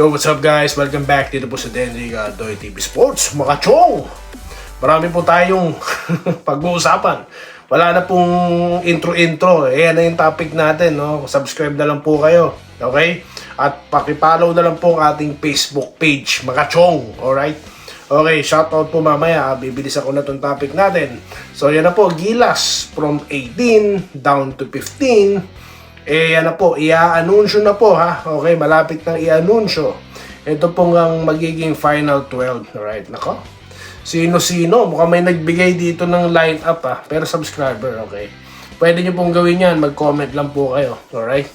Yo, what's up guys? Welcome back dito po sa Denry Doy TV Sports. Mga chong! Marami po tayong pag-uusapan. Wala na pong intro-intro. Ayan na yung topic natin. No? Subscribe na lang po kayo. Okay? At pakipollow na lang po ang ating Facebook page. Mga chong. Alright? Okay, shoutout po mamaya. Bibilis ako na itong topic natin. So, yan na po. Gilas from 18 down to 15. Yan na po, i-anunsyo na po ha. Okay, malapit nang i-anunsyo. Ito pong ang magiging final 12. Alright, nako. Sino-sino? Mukhang may nagbigay dito ng line-up ha. Pero subscriber, okay. Pwede nyo pong gawin yan. Mag-comment lang po kayo. Alright.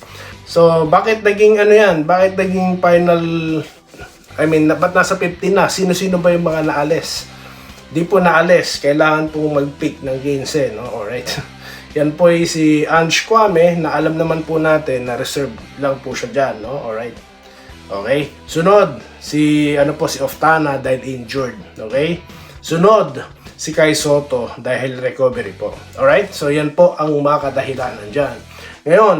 So, bakit naging ano yan? Bakit naging final... ba't nasa 15 na? Sino-sino ba yung mga naalis? Di po naalis. Kailangan pong mag-pick ng 15, no? Alright. Yan po ay si Ange Kwame na alam naman po natin na reserve lang po siya dyan, no? Alright. Okay. Sunod, si Oftana dahil injured. Okay. Sunod, si Kai Soto dahil recovery po. Alright. So yan po ang mga kadahilanan dyan. Ngayon,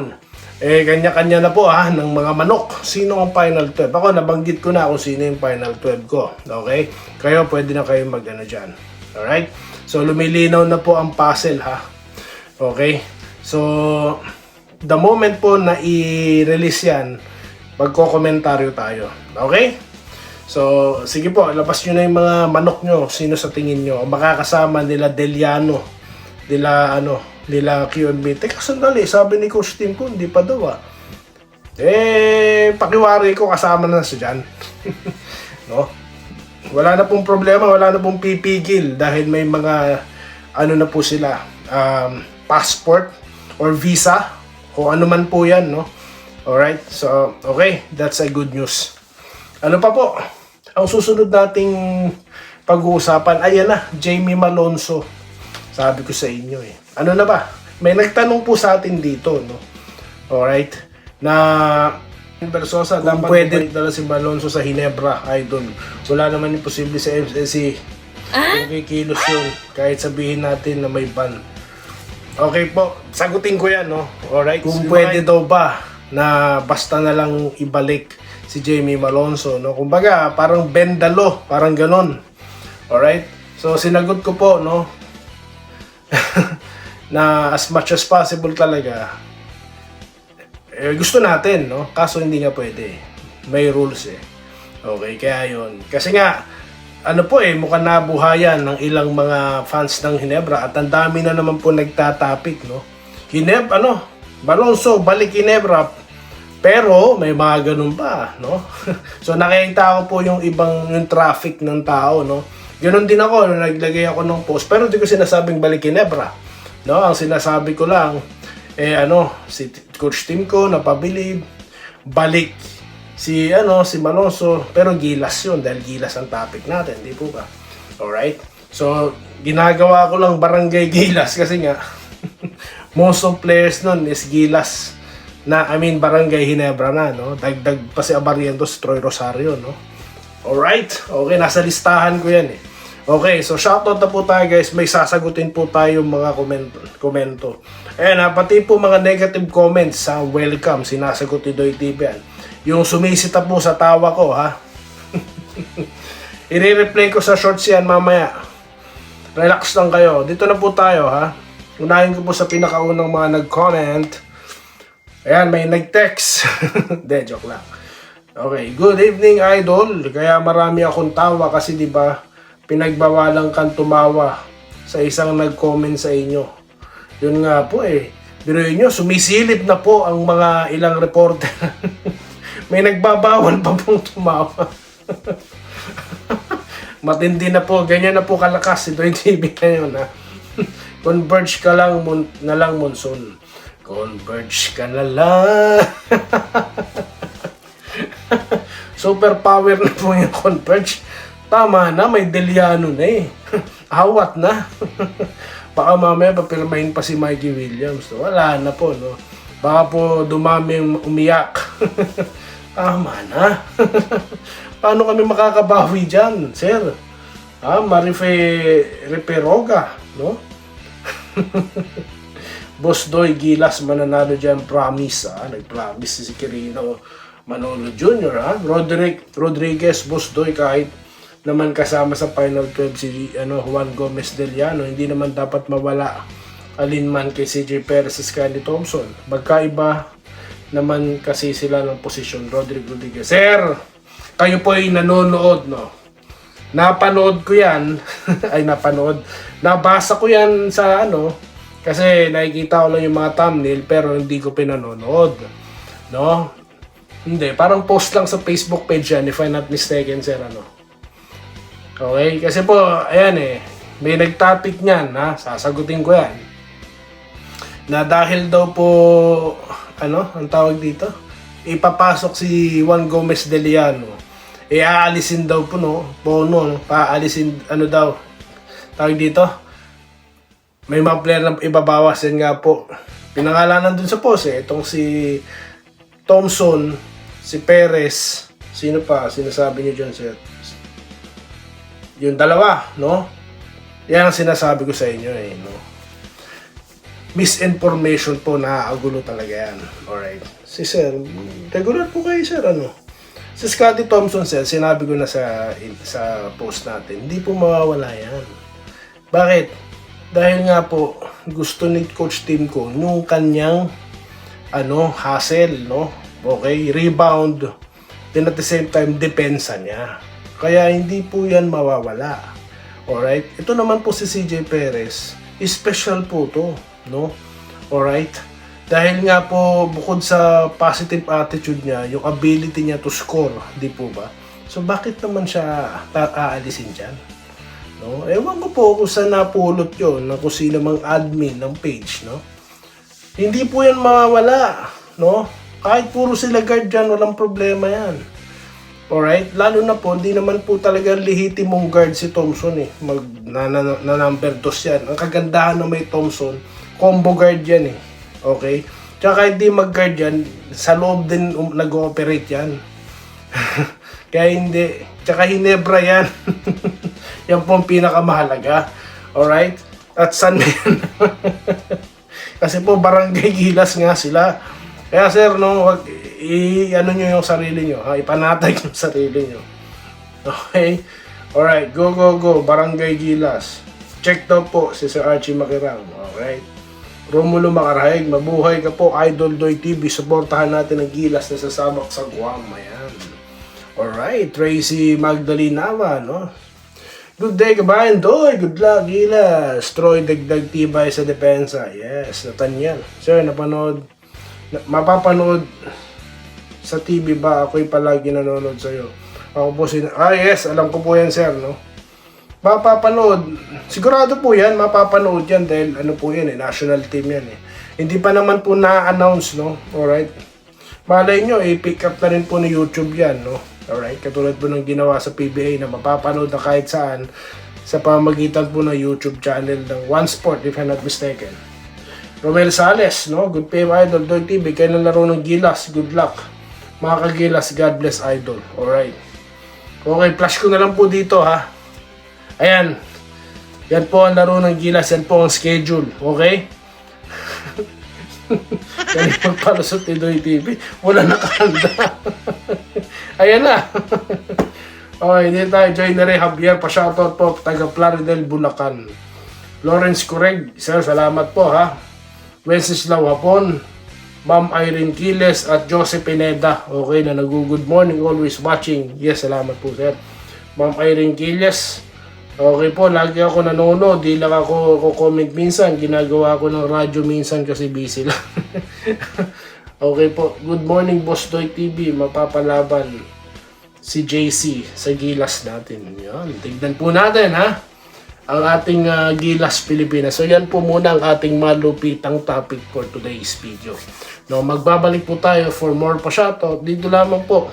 kanya-kanya na po ng mga manok. Sino ang final 12? Ako, nabanggit ko na kung sino yung final 12 ko. Okay. Kayo, pwede na kayo mag-ano dyan. Alright. So lumilinaw na po ang puzzle ha. Okay? So, the moment po na i-release yan, magko-komentaryo tayo. Okay? So, sige po, labas nyo na yung mga manok nyo. Sino sa tingin nyo? Makakasama nila Deliano, nila QNB. Teka, sandali, sabi ni Coach Tim ko, hindi pa daw pakiwari ko kasama na siya dyan. No? Wala na pong problema, wala na pong pipigil dahil may mga, na po sila, passport or visa o ano man po yan, no? Alright, so okay, that's a good news. Ano pa po? Ang susunod nating pag-uusapan, ayan na, Jamie Malonzo. Sabi ko sa inyo Ano na ba? May nagtanong po sa atin dito, no? Alright, na Versosa, dapat pwede dala si Malonzo sa Hinebra, idol. Wala naman imposible sa MSC. Kung kikilos yun, kahit sabihin natin na may ban. Okay po, sagutin ko yan, no? Alright, kung pwede daw ba na basta na lang ibalik si Jamie Malonzo, no? Kumbaga, parang bendalo, parang ganon. Alright? So, sinagot ko po, no? na as much as possible talaga, gusto natin, no? Kaso hindi nga pwede. May rules Okay, kaya yun. Kasi nga, mukhang nabuhayan ng ilang mga fans ng Hinebra at ang dami na naman po nagtatapik, no? Malonzo, balik Hinebra. Pero may mga ganun pa, no? So nakikita ko po yung yung traffic ng tao, no? Ganun din ako, naglagay ako ng post, pero hindi ko sinasabing balik Hinebra, no? Ang sinasabi ko lang, si Coach Tim ko, napabilib, balik si Malonzo, pero Gilas yun dahil Gilas ang topic natin, di po ba? Alright? So, ginagawa ko lang Barangay Gilas kasi nga most of players nun is Gilas Barangay Hinebra na, no? Dagdag pa si Abarientos, Troy Rosario, no? Alright? Okay, nasa listahan ko yan Okay, so shoutout na po tayo guys. May sasagutin po tayo mga komento. Ayan pati po mga negative comments welcome, sinasagot ni Doy TV yan. Yung sumisita po sa tawa ko, ha? I-replay ko sa shorts yan mamaya. Relax lang kayo. Dito na po tayo, ha? Unahin ko po sa pinakaunang mga nag-comment. Ayan, may nag-text. De, joke lang. Okay, good evening, idol. Kaya marami akong tawa kasi, di ba, pinagbawalan kang tumawa sa isang nag-comment sa inyo. Yun nga po Biruin nyo, sumisilip na po ang mga ilang reporter. May nagbabawal pa pong tumawa. Matindi na po. Ganyan na po kalakas si Doy TV ngayon, ha? Converge ka lang na lang, Monson. Converge ka na lang. Super power na po yung Converge. Tama na, may Deliano na Awat na. Baka mamaya papirmahin pa si Mikey Williams. So, wala na po, no? Baka po dumami umiyak. Tama na. Paano kami makakabawi dyan, sir? Reperoga, no? Boss Doy Gilas mananalo dyan, promise. Nag-promise si Quirino. Manolo Jr., ha? Rodriguez, Busdoy, kahit naman kasama sa Final 12 si Juan Gomez Deliano, hindi naman dapat mawala alinman kay CJ Perez at Skyly Thompson. Magkaiba naman kasi sila ng posisyon. Rodriguez, sir, kayo po ay nanonood, no? Napanood ko yan. Nabasa ko yan sa kasi nakikita ko lang yung mga thumbnail pero hindi ko pinanonood, no? Hindi, parang post lang sa Facebook page yan, if I'm not mistaken, sir, Okay, kasi po, ayan may nag-topic niyan, sasagutin ko yan. Na dahil daw po, ang tawag dito? Ipapasok si Juan Gomez Deliano. Aalisin daw po, paalisin, daw, tawag dito? May mga player na ibabawas yan nga po. Pinangalanan dun sa post, itong si Thompson, si Perez, sino pa? Sinasabi niyo dyan, sir? Yung dalawa, no? Yan ang sinasabi ko sa inyo, Misinformation po, nakakagulo talaga yan. Alright. Si sir, regular po kayo, sir, Si Scottie Thompson, sir, sinabi ko na sa post natin, hindi po mawawala yan. Bakit? Dahil nga po, gusto ni Coach Tim ko, yung kanyang, hustle, Okay, rebound, then at the same time, depensa niya. Kaya hindi po yan mawawala. Alright? Ito naman po si CJ Perez, special po to, Alright? Dahil nga po, bukod sa positive attitude niya, yung ability niya to score, di po ba? So, bakit naman siya aalisin dyan? Ewan ko po kung saan napulot yun, na kung sino mang admin ng page, Hindi po yan mawawala, Kahit puro sila guard dyan, walang problema yan. Alright? Lalo na po, hindi naman po talaga lehitimong guard si Thompson na number 2 yan. Ang kagandahan na may Thompson, combo guard yan Okay? Tsaka kahit di mag-guard yan, sa loob din nag-ooperate yan. Kaya hindi. Tsaka Hinebra yan. Yan po ang pinakamahalaga. Alright? At saan yan? Kasi po, Barangay Gilas nga sila. Kaya sir, wag nyo yung sarili nyo. Ipanatag yung sarili nyo. Okay? Alright, go. Barangay Gilas. Check daw po si Sir Archie Makirang. Alright? Romulo Macarahig, mabuhay ka po. Idol Doy TV, suportahan natin ang Gilas na sasabak sa Guam. Ayan. Alright, Tracy Magdalena, Good day, kabayan, Doy. Good luck, Gilas. Troy, dagdag tibay sa depensa. Yes, Nathaniel. Sir, mapapanood sa TV ba? Ako'y palagi nanonood sa'yo. Ako po yes, alam ko po yan, sir, Mapapanood. Sigurado po yan, mapapanood yan dahil po yan, national team yan, Hindi pa naman po na-announce, Alright? Malay nyo, pick up na rin po ni YouTube yan, Alright? Katulad po ng ginawa sa PBA na mapapanood na kahit saan sa pamagitan po ng YouTube channel ng One Sport, if I'm not mistaken. Romel Sales, Good PM Idol, Doy TV, kayo ng laro ng Gilas, good luck. Mga kagilas, God bless Idol. Alright. Okay, flash ko na lang po dito, Ayan. Yan po ang laro ng Gilas, yan po ang schedule, okay? Yan yung magpalusot ni Doy TV. Wala nakahanda. Ayan na. Okay, dito tayo. Joy na rin, Javier, pa-shoutout po, taga Plaridel, Bulacan. Lawrence Correg, sir, salamat po, Wenceslao Hapon, Ma'am Irene Quiles at Joseph Pineda. Okay, na good morning, always watching. Yes, salamat po, sir. Ma'am Irene Quiles. Okay po, lagi ako nanonood. Di lang ako comment minsan. Ginagawa ko ng radyo minsan kasi busy lang. Okay po. Good morning, Boss Doy TV. Mapapalaban si JC sa Gilas natin. Yan. Tignan po natin, ang ating Gilas Pilipinas. So yan po muna ang ating malupitang topic for today's video. Magbabalik po tayo for more pa shoutout. Dito lamang po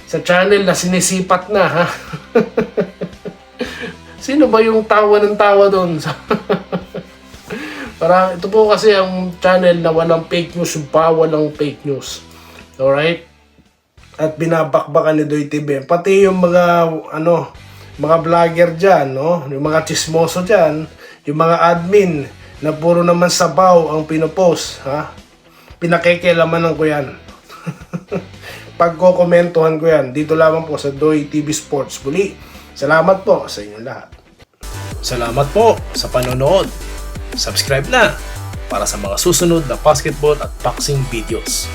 sa channel na sinisipat na, Sino ba yung tawa ng tawa doon? Parang ito po kasi ang channel na walang fake news, walang fake news. Alright? At binabakbakan ni Doy TV. Pati yung mga mga vlogger dyan, yung mga chismoso dyan, yung mga admin na puro naman sabaw ang pinopost, Pinakikialamanan ko yan. pagkokomentuhan ko yan. Dito lamang po sa Doy TV Sports. Muli, salamat po sa inyong lahat. Salamat po sa panonood. Subscribe na para sa mga susunod na basketball at boxing videos.